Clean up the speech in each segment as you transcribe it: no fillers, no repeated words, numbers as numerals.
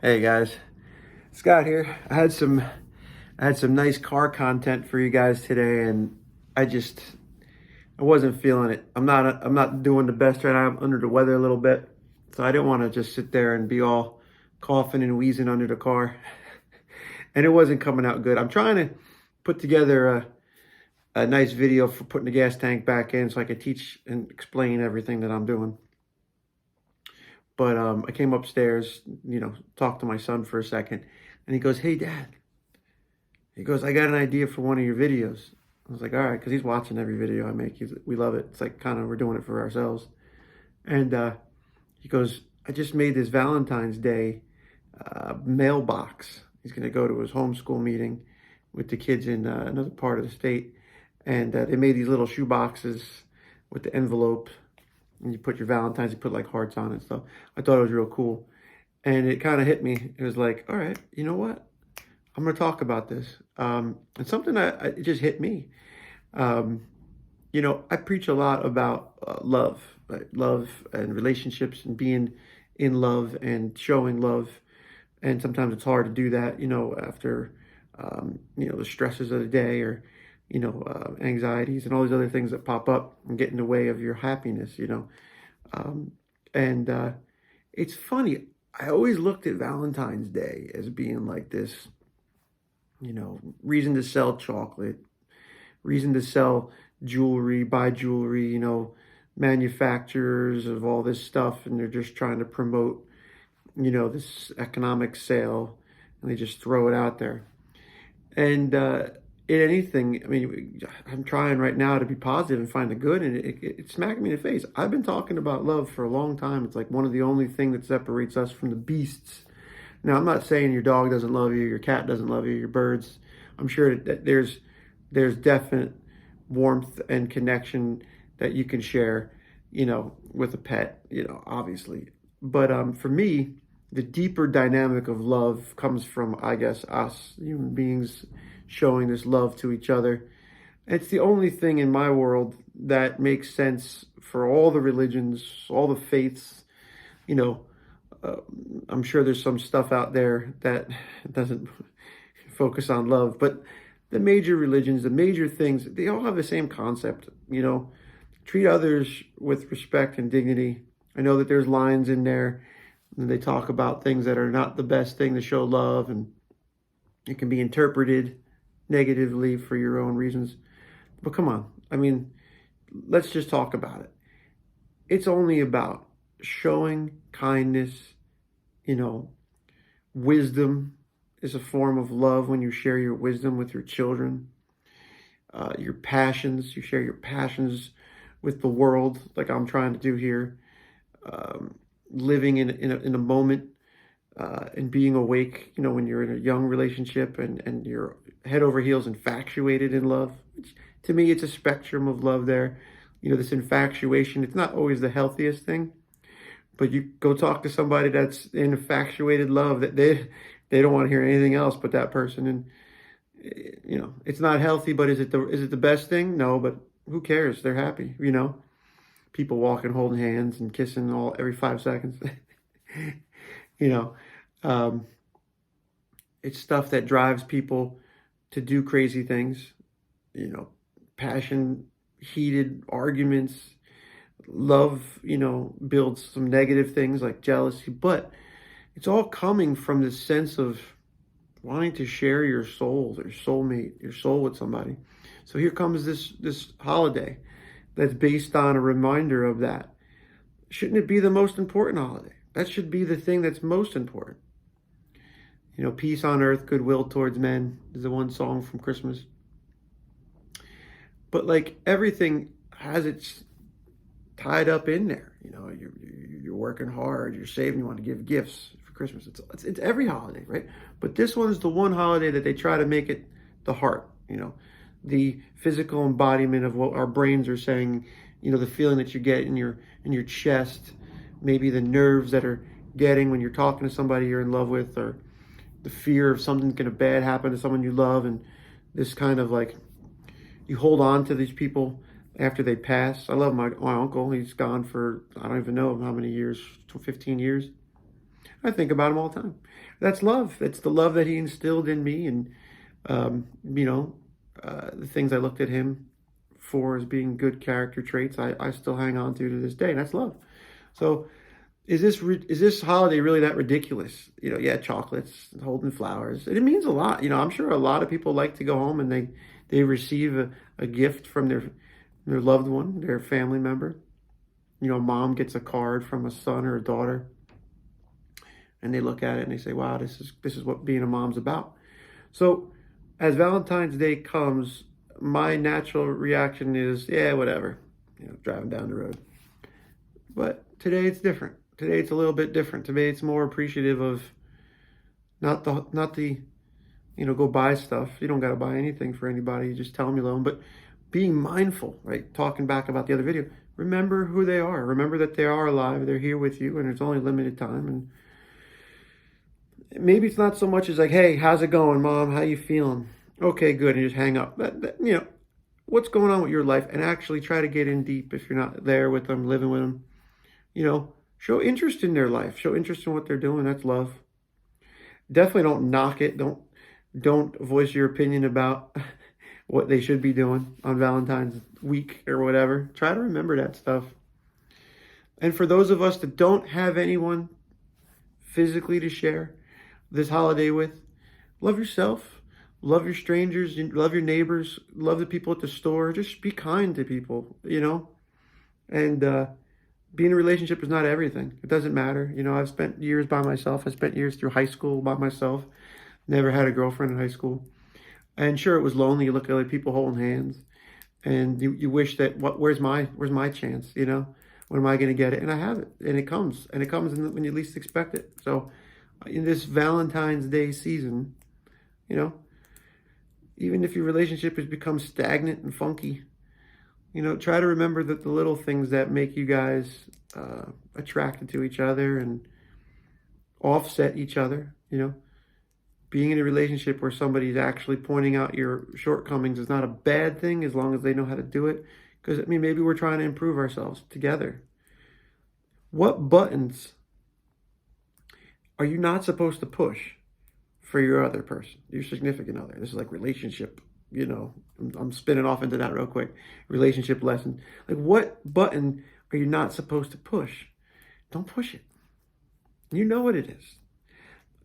Hey guys, Scott here. I had some nice car content for you guys today, and I just I wasn't feeling it. I'm not doing the best right now. I'm under the weather a little bit, so I didn't want to just sit there and be all coughing and wheezing under the car, and it wasn't coming out good. I'm trying to put together a nice video for putting the gas tank back in, so I could teach and explain everything that I'm doing. But I came upstairs, talked to my son for a second, and he goes, "Hey, Dad." He goes, "I got an idea for one of your videos." I was like, "All right," because he's watching every video I make. We love it. It's like kind of we're doing it for ourselves. And he goes, "I just made this Valentine's Day mailbox." He's going to go to his homeschool meeting with the kids in another part of the state. And they made these little shoe boxes with the envelope. And you put your Valentine's, you put like hearts on it and stuff. I thought it was real cool. And it kind of hit me. It was like, all right, you know what? I'm going to talk about this. And something it just hit me. I preach a lot about love, right? Love and relationships and being in love and showing love. And sometimes it's hard to do that, after, the stresses of the day or, anxieties and all these other things that pop up and get in the way of your happiness. And it's funny. I always looked at Valentine's Day as being like this, reason to sell chocolate, reason to sell jewelry, buy jewelry, manufacturers of all this stuff. And they're just trying to promote, this economic sale, and they just throw it out there. And in anything, I mean, I'm trying right now to be positive and find the good, and it smacked me in the face. I've been talking about love for a long time. It's like one of the only things that separates us from the beasts. Now, I'm not saying your dog doesn't love you, your cat doesn't love you, your birds. I'm sure that there's definite warmth and connection that you can share, with a pet, obviously. But for me, the deeper dynamic of love comes from, I guess, us human beings showing this love to each other. It's the only thing in my world that makes sense for all the religions, all the faiths. I'm sure there's some stuff out there that doesn't focus on love, but the major religions, the major things, they all have the same concept, treat others with respect and dignity. I know that there's lines in there and they talk about things that are not the best thing to show love, and it can be interpreted negatively for your own reasons. But come on, I mean, let's just talk about it. It's only about showing kindness. Wisdom is a form of love when you share your wisdom with your children. Your passions, you share your passions with the world, like I'm trying to do here. Living in a moment and being awake, when you're in a young relationship and you're head over heels infatuated in love. Which, to me, it's a spectrum of love there. This infatuation, it's not always the healthiest thing. But you go talk to somebody that's in infatuated love, that they don't want to hear anything else but that person. And it's not healthy, but is it the best thing? No, but who cares? They're happy, People walking, holding hands and kissing every 5 seconds. It's stuff that drives people to do crazy things, passion, heated arguments. Love, builds some negative things like jealousy, but it's all coming from this sense of wanting to share your soul, your soulmate, your soul with somebody. So here comes this holiday that's based on a reminder of that. Shouldn't it be the most important holiday? That should be the thing that's most important. Peace on earth, goodwill towards men is the one song from Christmas. But like everything has its tied up in there. You're working hard, you're saving, you want to give gifts for Christmas. It's every holiday, right? But this one is the one holiday that they try to make it the heart, the physical embodiment of what our brains are saying, the feeling that you get in your chest, maybe the nerves that are getting when you're talking to somebody you're in love with, or the fear of something's going to bad happen to someone you love, and this kind of like, you hold on to these people after they pass. I love my uncle. He's gone for, I don't even know how many years, 15 years. I think about him all the time. That's love. It's the love that he instilled in me, and you know, the things I looked at him for as being good character traits, I still hang on to this day, and that's love. So, is this holiday really that ridiculous? You know, yeah, chocolates, holding flowers, and it means a lot. You know, I'm sure a lot of people like to go home and they receive a gift from their loved one, their family member. You know, mom gets a card from a son or a daughter, and they look at it and they say, "Wow, this is what being a mom's about." So, as Valentine's Day comes, my natural reaction is, yeah, whatever. You know, driving down the road. But today it's different. Today it's a little bit different. Today it's more appreciative of not the you know, go buy stuff. You don't got to buy anything for anybody. You just tell them you love them. But being mindful, right? Talking back about the other video, remember who they are. Remember that they are alive. They're here with you, and it's only limited time. And maybe it's not so much as like, hey, how's it going, Mom? How you feeling? Okay, good. And just hang up. You know, what's going on with your life? And actually try to get in deep if you're not there with them, living with them. You know, show interest in their life. Show interest in what they're doing. That's love. Definitely don't knock it. Don't voice your opinion about what they should be doing on Valentine's week or whatever. Try to remember that stuff. And for those of us that don't have anyone physically to share this holiday with, love yourself, love your strangers, love your neighbors, love the people at the store. Just be kind to people, you know. And being in a relationship is not everything. It doesn't matter. You know, I've spent years by myself. I spent years through high school by myself. Never had a girlfriend in high school. And sure, it was lonely. You look at other people holding hands, and you wish that, where's my chance? You know, when am I going to get it? And I have it, and it comes when you least expect it. So, in this Valentine's Day season, you know, even if your relationship has become stagnant and funky, you know, try to remember that the little things that make you guys attracted to each other and offset each other, you know. Being in a relationship where somebody's actually pointing out your shortcomings is not a bad thing as long as they know how to do it. Because, I mean, maybe we're trying to improve ourselves together. What buttons are you not supposed to push for your other person, your significant other? This is like relationship, you know, I'm spinning off into that real quick. Relationship lesson. Like, what button are you not supposed to push? Don't push it. You know what it is.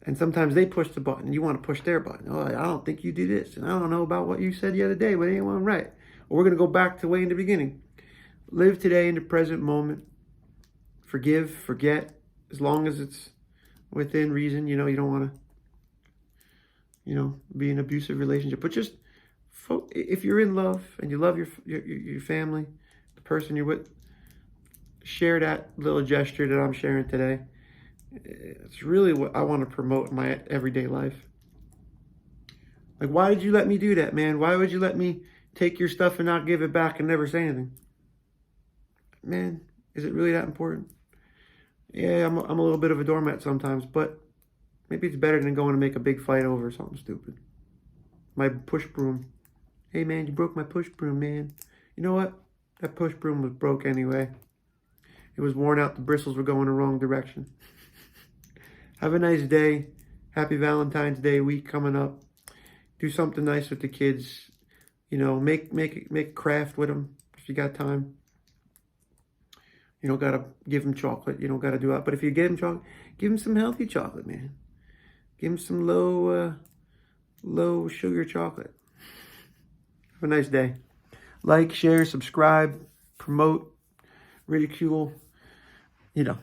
And sometimes they push the button. You want to push their button. Oh, I don't think you do this. And I don't know about what you said the other day, but it ain't one right. Or we're going to go back to way in the beginning. Live today in the present moment. Forgive, forget. As long as it's within reason. You know, you don't want to, you know, be in an abusive relationship. But just, if you're in love and you love your family, the person you're with, share that little gesture that I'm sharing today. It's really what I want to promote in my everyday life. Like, why did you let me do that, man? Why would you let me take your stuff and not give it back and never say anything? Man, is it really that important? Yeah, I'm a little bit of a doormat sometimes, but maybe it's better than going to make a big fight over something stupid. My push broom. Hey, man, you broke my push broom, man. You know what? That push broom was broke anyway. It was worn out. The bristles were going the wrong direction. Have a nice day. Happy Valentine's Day week coming up. Do something nice with the kids. You know, make craft with them if you got time. You don't got to give them chocolate. You don't got to do that. But if you give them chocolate, give them some healthy chocolate, man. Give them some low sugar chocolate. Have a nice day. Like, share, subscribe, promote, ridicule. You know,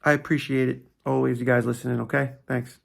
I appreciate it. Always, you guys listening, okay? Thanks.